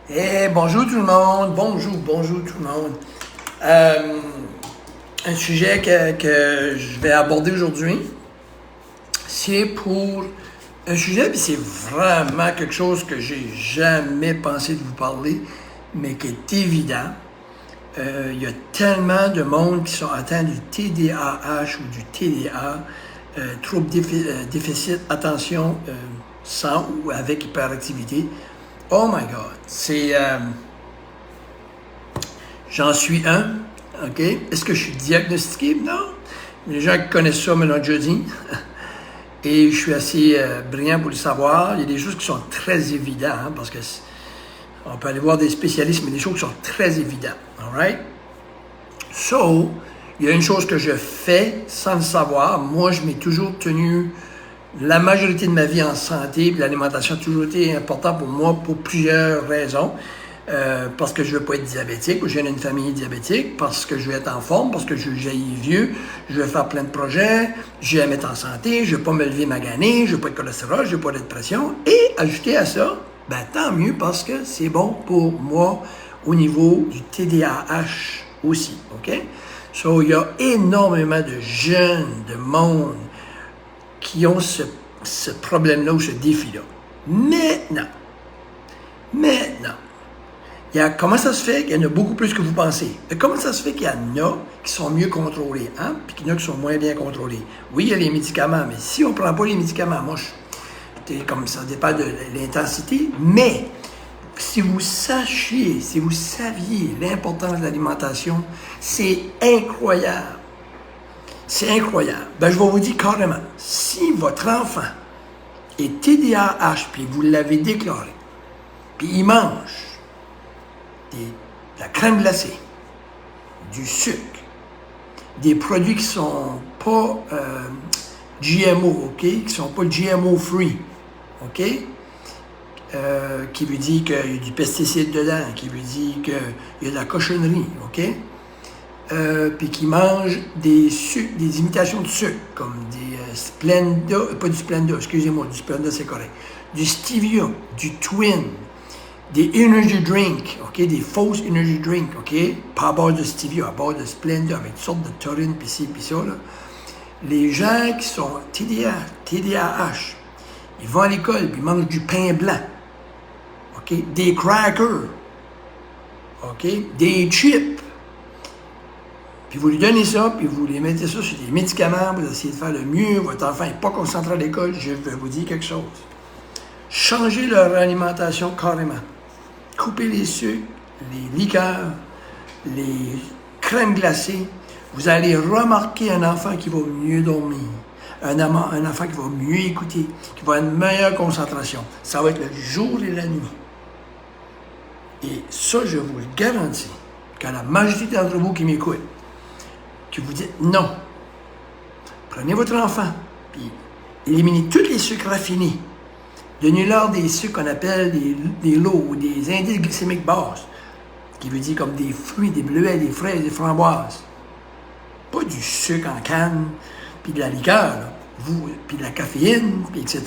Bonjour tout le monde, bonjour tout le monde. Un sujet que je vais aborder aujourd'hui, c'est pour un sujet, puis c'est vraiment quelque chose que j'ai jamais pensé de vous parler, mais qui est évident. Il y a tellement de monde qui sont atteints du TDAH ou du TDA, trouble déficit attention sans ou avec hyperactivité. Oh my God, j'en suis un, ok? Est-ce que je suis diagnostiqué? Non. Les gens qui connaissent ça me l'ont déjà dit. Et je suis assez brillant pour le savoir. Il y a des choses qui sont très évidentes, hein, parce que on peut aller voir des spécialistes, mais des choses qui sont très évidentes. All right? So, il y a une chose que je fais sans le savoir. Moi, je m'ai toujours tenu la majorité de ma vie en santé, puis l'alimentation a toujours été importante pour moi pour plusieurs raisons. Parce que je ne veux pas être diabétique, ou je viens d'une famille diabétique, parce que je veux être en forme, parce que je veux jaillir vieux, je veux faire plein de projets, je veux être en santé, je ne veux pas me lever magané, je ne veux pas de cholestérol, je ne veux pas de pression. Et ajouter à ça, ben tant mieux parce que c'est bon pour moi au niveau du TDAH aussi, OK? So, il y a énormément de jeunes, de monde qui ont ce problème-là ou ce défi-là. Maintenant, comment ça se fait qu'il y en a beaucoup plus que vous pensez? Et comment ça se fait qu'il y en a qui sont mieux contrôlés, hein? Puis qu'il y en a qui sont moins bien contrôlés? Oui, il y a les médicaments, mais si on ne prend pas les médicaments, comme ça dépend de l'intensité, mais si vous saviez l'importance de l'alimentation, c'est incroyable. C'est incroyable. Ben, je vais vous dire carrément, si votre enfant est TDAH, puis vous l'avez déclaré, puis il mange de la crème glacée, du sucre, des produits qui sont pas GMO, OK? Qui sont pas GMO free, OK? Qui veut dire qu'il y a du pesticide dedans, qui veut dire qu'il y a de la cochonnerie, OK? Puis qui mange des sucres, des imitations de sucre, comme des Splenda, pas du Splenda, excusez-moi, du Splenda c'est correct, du Stevia, du Twin, des energy drinks, OK, des fausses energy drinks, OK, pas à base de Stevia, à base de Splenda, avec toutes sortes de taurine, pis ci, pis ça, là. Les gens qui sont TDAH, ils vont à l'école, puis ils mangent du pain blanc, OK, des crackers, OK, des chips. Puis vous lui donnez ça, puis vous les mettez ça sur des médicaments, vous essayez de faire le mieux, votre enfant n'est pas concentré à l'école, je vais vous dire quelque chose. Changez leur alimentation carrément. Coupez les sucres, les liqueurs, les crèmes glacées. Vous allez remarquer un enfant qui va mieux dormir, un enfant qui va mieux écouter, qui va avoir une meilleure concentration. Ça va être le jour et la nuit. Et ça, je vous le garantis, qu'à la majorité d'entre vous qui m'écoutent, que vous dites non. Prenez votre enfant, puis éliminez tous les sucres raffinés. Donnez-leur des sucres qu'on appelle des lots ou des indices glycémiques basses, qui veut dire comme des fruits, des bleuets, des fraises, des framboises. Pas du sucre en canne, puis de la liqueur, puis de la caféine, puis etc.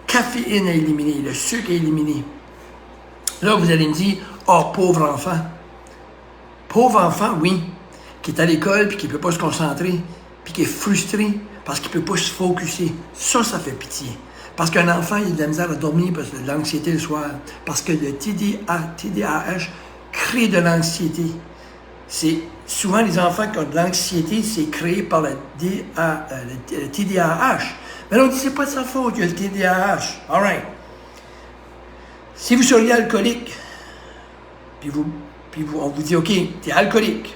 Caféine à éliminer, le sucre à éliminer. Là, vous allez me dire, oh, pauvre enfant. Pauvre enfant, oui, qui est à l'école, puis qui ne peut pas se concentrer, puis qui est frustré parce qu'il ne peut pas se focusser. Ça fait pitié. Parce qu'un enfant, il a de la misère à dormir parce qu'il a de l'anxiété le soir. Parce que le TDAH crée de l'anxiété. C'est souvent les enfants qui ont de l'anxiété, c'est créé par le TDAH. Mais là, on dit, c'est pas de sa faute, il y a le TDAH. All right. Si vous seriez alcoolique, puis on vous dit, OK, tu es alcoolique,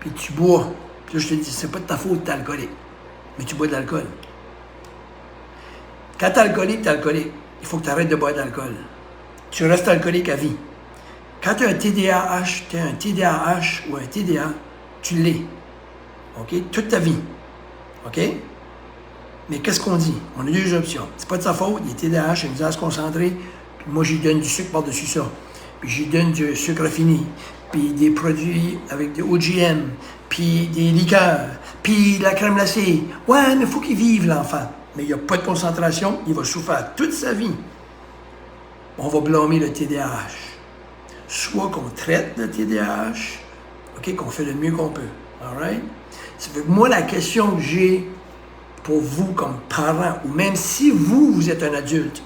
puis tu bois, puis là, je te dis, c'est pas de ta faute, tu es alcoolique, mais tu bois de l'alcool. Quand tu es alcoolique, il faut que tu arrêtes de boire de l'alcool. Tu restes alcoolique à vie. Quand tu as un TDAH, tu es un TDAH ou un TDA, tu l'es. OK? Toute ta vie. OK? Mais qu'est-ce qu'on dit? On a deux options. C'est pas de sa faute, il est TDAH, il nous a à se concentrer, puis moi, je lui donne du sucre par-dessus ça. Puis je lui donne du sucre raffiné, puis des produits avec des OGM, puis des liqueurs, puis de la crème glacée. Ouais, mais il faut qu'il vive, l'enfant. Mais il n'y a pas de concentration, il va souffrir toute sa vie. on va blâmer le TDAH. Soit qu'on traite le TDAH, OK, qu'on fait le mieux qu'on peut. All right? Ça fait que moi, la question que j'ai pour vous comme parents, ou même si vous êtes un adulte,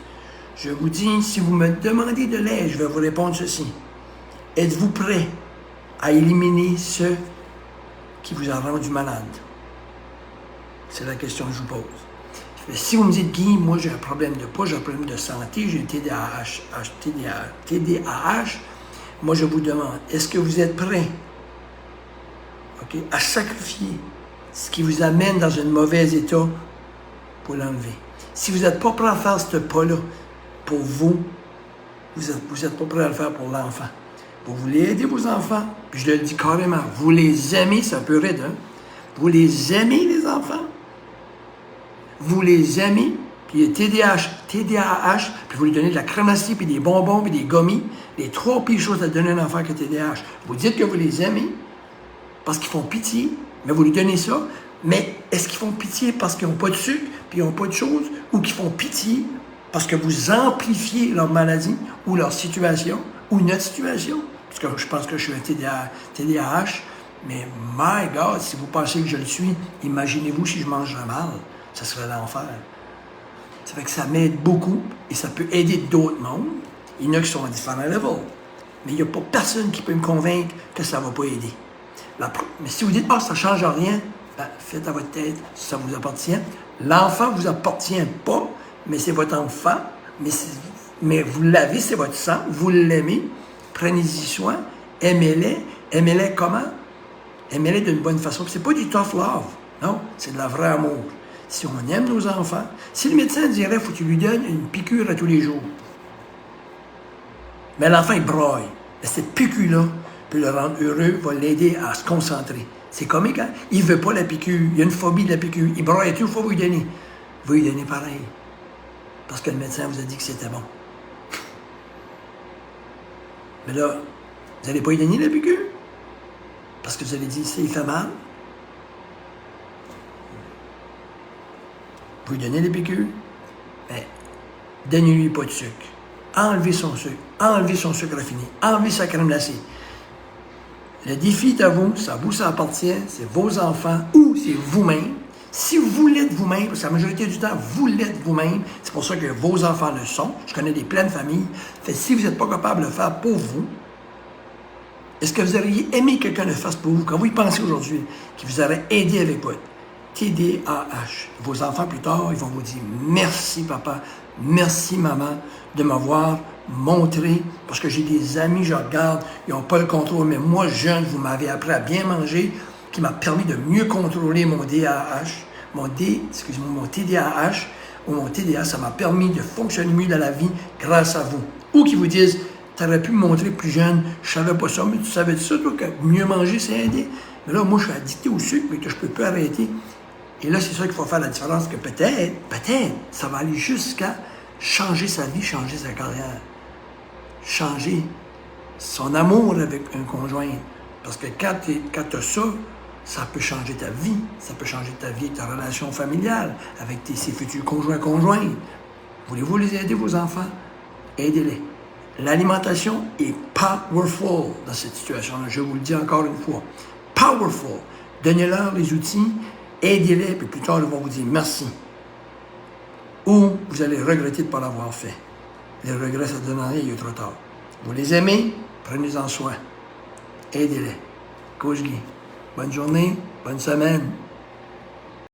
je vous dis, si vous me demandez de l'aide, je vais vous répondre ceci. Êtes-vous prêt à éliminer ceux qui vous ont rendu malade? C'est la question que je vous pose. Si vous me dites, Guy, moi j'ai un problème de poids, j'ai un problème de santé, j'ai un TDAH, moi je vous demande, est-ce que vous êtes prêt, OK, à sacrifier ce qui vous amène dans un mauvais état pour l'enlever? Si vous n'êtes pas prêt à faire ce pas-là pour vous, vous êtes pas prêt à le faire pour l'enfant. Vous voulez aider vos enfants, puis je le dis carrément, vous les aimez, c'est un peu raide, hein? Vous les aimez, les enfants? Vous les aimez, puis il y a TDAH, puis vous lui donnez de la crème glacée, puis des bonbons, puis des gommis, les 3 pires choses à donner à un enfant qui a TDAH. Vous dites que vous les aimez, parce qu'ils font pitié, mais vous lui donnez ça, mais est-ce qu'ils font pitié parce qu'ils n'ont pas de sucre, puis ils n'ont pas de choses, ou qu'ils font pitié parce que vous amplifiez leur maladie, ou leur situation, ou notre situation? Parce que je pense que je suis un TDAH, mais my God, si vous pensez que je le suis, imaginez-vous si je mangerais mal. Ça serait l'enfer. Ça fait que ça m'aide beaucoup et ça peut aider d'autres mondes. Il y en a qui sont à différents levels. Mais il n'y a pas personne qui peut me convaincre que ça ne va pas aider. Mais si vous dites, ça ne change rien, ben, faites à votre tête si ça vous appartient. L'enfant ne vous appartient pas, mais c'est votre enfant. Mais vous l'avez, c'est votre sang. Vous l'aimez. Prenez-y soin. Aimez-les. Aimez-les comment? Aimez-les d'une bonne façon. Ce n'est pas du tough love. Non, c'est de la vraie amour. Si on aime nos enfants, si le médecin dirait qu'il faut que tu lui donnes une piqûre à tous les jours, mais l'enfant, il braille. Mais cette piqûre-là peut le rendre heureux, va l'aider à se concentrer. C'est comique, hein? Il ne veut pas la piqûre, il a une phobie de la piqûre, il braille tout, il faut vous lui donner. Vous lui donnez pareil. Parce que le médecin vous a dit que c'était bon. Mais là, vous n'allez pas lui donner la piqûre? Parce que vous allez dire, il fait mal. Vous lui donnez les piqûres, mais donnez-lui pas de sucre. Enlevez son sucre raffiné, enlevez sa crème glacée. Le défi est à vous, ça appartient, c'est vos enfants ou c'est vous-même. Si vous l'êtes vous-même, parce que la majorité du temps, vous l'êtes vous-même, c'est pour ça que vos enfants le sont. Je connais des pleines familles. Fait, si vous n'êtes pas capable de le faire pour vous, est-ce que vous auriez aimé que quelqu'un le fasse pour vous, quand vous y pensez aujourd'hui, qui vous aurait aidé avec votre TDAH. Vos enfants, plus tard, ils vont vous dire « Merci, papa. Merci, maman, de m'avoir montré. » Parce que j'ai des amis, je regarde, ils n'ont pas le contrôle. Mais moi, jeune, vous m'avez appris à bien manger, qui m'a permis de mieux contrôler mon TDAH. Mon TDAH ou mon TDA, ça m'a permis de fonctionner mieux dans la vie grâce à vous. Ou qui vous disent « Tu aurais pu me montrer plus jeune, je ne savais pas ça, mais tu savais ça, toi, que mieux manger, c'est aider. » Mais là, moi, je suis addicté au sucre, mais que je ne peux plus arrêter. Et là, c'est ça qu'il faut faire la différence, que peut-être, ça va aller jusqu'à changer sa vie, changer sa carrière, changer son amour avec un conjoint. Parce que quand tu as ça, ça peut changer ta vie. Ça peut changer ta vie, ta relation familiale avec ses futurs conjoints. Voulez-vous les aider, vos enfants? Aidez-les. L'alimentation est powerful dans cette situation-là. Je vous le dis encore une fois. Powerful. Donnez-leur les outils, aidez-les, puis plus tard, ils vont vous dire merci. Ou vous allez regretter de ne pas l'avoir fait. Les regrets, ça ne donne rien, il est trop tard. Vous les aimez, prenez-en soin. Aidez-les. Coach Guy. Bonne journée, bonne semaine.